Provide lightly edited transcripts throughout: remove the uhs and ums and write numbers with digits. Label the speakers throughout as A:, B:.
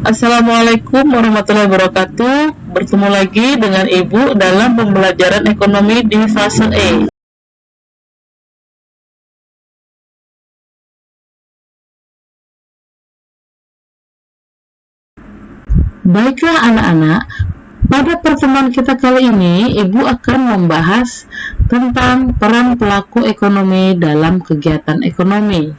A: Assalamualaikum warahmatullahi wabarakatuh. Bertemu lagi dengan Ibu dalam pembelajaran ekonomi di fase E. Baiklah anak-anak, pada pertemuan kita kali ini Ibu akan membahas tentang peran pelaku ekonomi dalam kegiatan ekonomi.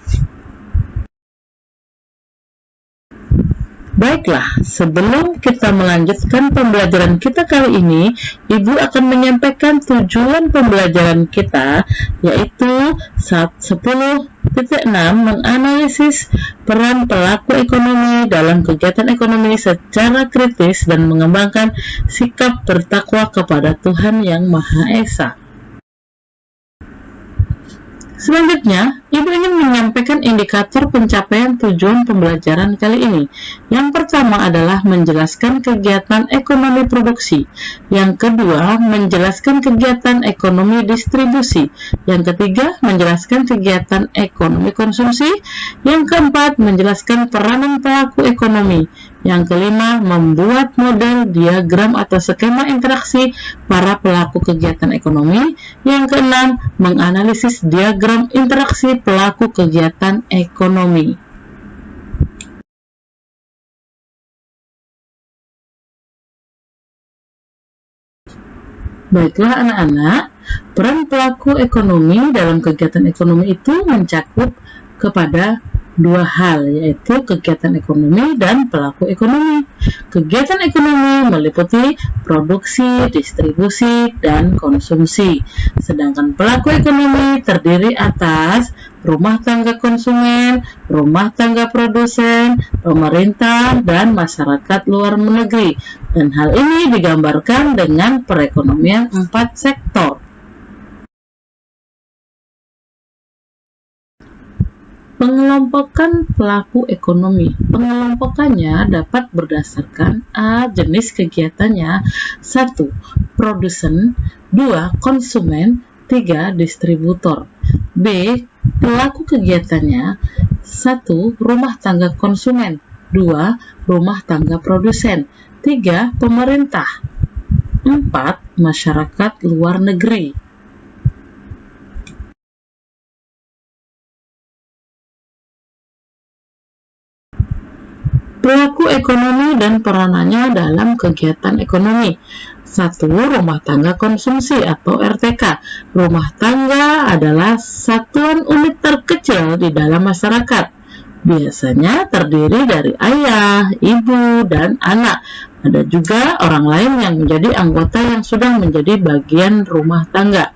A: Baiklah, sebelum kita melanjutkan pembelajaran kita kali ini, Ibu akan menyampaikan tujuan pembelajaran kita, yaitu 10.6 menganalisis peran pelaku ekonomi dalam kegiatan ekonomi secara kritis dan mengembangkan sikap bertakwa kepada Tuhan Yang Maha Esa. Selanjutnya, Ibu ingin menyampaikan indikator pencapaian tujuan pembelajaran kali ini. Yang pertama adalah menjelaskan kegiatan ekonomi produksi. Yang kedua, menjelaskan kegiatan ekonomi distribusi. Yang ketiga, menjelaskan kegiatan ekonomi konsumsi. Yang keempat, menjelaskan peranan pelaku ekonomi. Yang kelima, membuat model diagram atau skema interaksi para pelaku kegiatan ekonomi. Yang keenam, menganalisis diagram interaksi pelaku kegiatan ekonomi. Baiklah anak-anak, peran pelaku ekonomi dalam kegiatan ekonomi itu mencakup kepada dua hal, yaitu kegiatan ekonomi dan pelaku ekonomi. Kegiatan ekonomi meliputi produksi, distribusi, dan konsumsi. Sedangkan pelaku ekonomi terdiri atas rumah tangga konsumen, rumah tangga produsen, pemerintah, dan masyarakat luar negeri. Dan hal ini digambarkan dengan perekonomian 4 sektor. Pengelompokan pelaku ekonomi. Pengelompokannya dapat berdasarkan A. Jenis kegiatannya, 1. Produsen, 2. Konsumen, 3. Distributor. B. Pelaku kegiatannya, 1. Rumah tangga konsumen, 2. Rumah tangga produsen, 3. Pemerintah, 4. Masyarakat luar negeri. Pelaku ekonomi dan peranannya dalam kegiatan ekonomi. 1. Rumah tangga konsumsi atau RTK. Rumah tangga adalah satuan unit terkecil di dalam masyarakat. Biasanya terdiri dari ayah, ibu, dan anak. Ada juga orang lain yang menjadi anggota yang sudah menjadi bagian rumah tangga.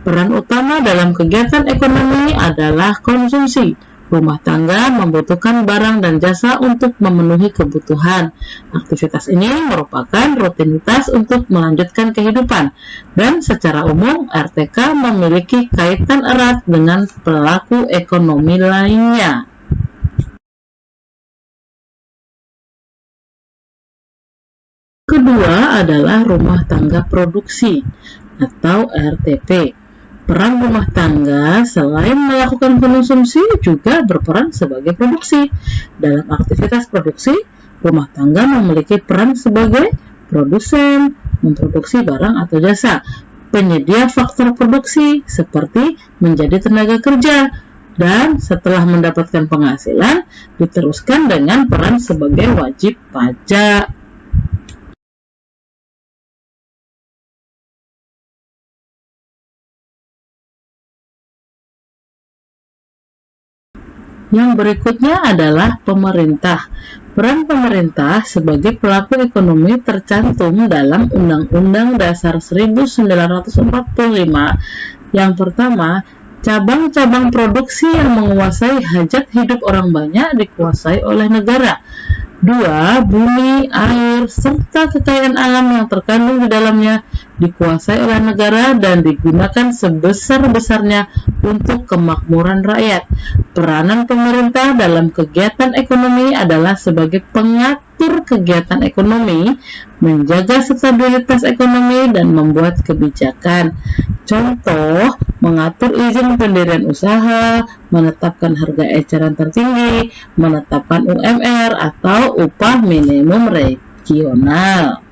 A: Peran utama dalam kegiatan ekonomi adalah konsumsi. Rumah tangga membutuhkan barang dan jasa untuk memenuhi kebutuhan. Aktivitas ini merupakan rutinitas untuk melanjutkan kehidupan, dan secara umum RTK memiliki kaitan erat dengan pelaku ekonomi lainnya. Kedua adalah rumah tangga produksi atau RTP. Peran rumah tangga selain melakukan konsumsi juga berperan sebagai produksi. Dalam aktivitas produksi, rumah tangga memiliki peran sebagai produsen, memproduksi barang atau jasa, penyedia faktor produksi seperti menjadi tenaga kerja, dan setelah mendapatkan penghasilan diteruskan dengan peran sebagai wajib pajak. Yang berikutnya adalah pemerintah. Peran pemerintah sebagai pelaku ekonomi tercantum dalam Undang-Undang Dasar 1945. Yang pertama, cabang-cabang produksi yang menguasai hajat hidup orang banyak dikuasai oleh negara. 2. Bumi, air, serta kekayaan alam yang terkandung di dalamnya dikuasai oleh negara dan digunakan sebesar-besarnya untuk kemakmuran rakyat. Peranan pemerintah dalam kegiatan ekonomi adalah sebagai pengatur kegiatan ekonomi, menjaga stabilitas ekonomi, dan membuat kebijakan. Contoh, mengatur izin pendirian usaha, menetapkan harga eceran tertinggi, menetapkan UMR atau upah minimum regional.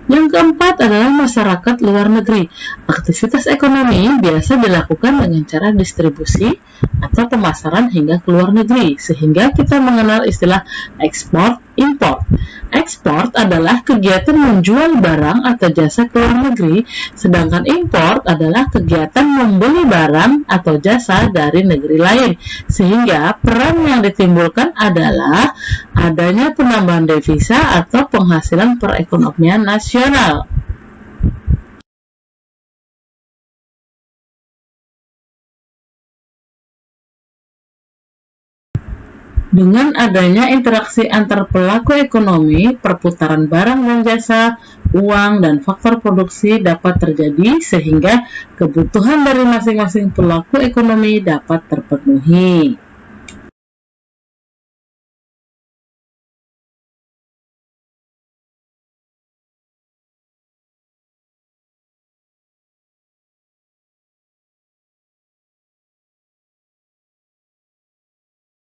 A: Yang keempat adalah masyarakat luar negeri. Aktivitas ekonomi biasa dilakukan dengan cara distribusi atau pemasaran hingga ke luar negeri, sehingga kita mengenal istilah ekspor impor. Ekspor adalah kegiatan menjual barang atau jasa ke luar negeri, sedangkan impor adalah kegiatan membeli barang atau jasa dari negeri lain, sehingga peran yang ditimbulkan adalah adanya penambahan devisa atau penghasilan perekonomian nasional. Dengan adanya interaksi antar pelaku ekonomi, perputaran barang dan jasa, uang, dan faktor produksi dapat terjadi sehingga kebutuhan dari masing-masing pelaku ekonomi dapat terpenuhi.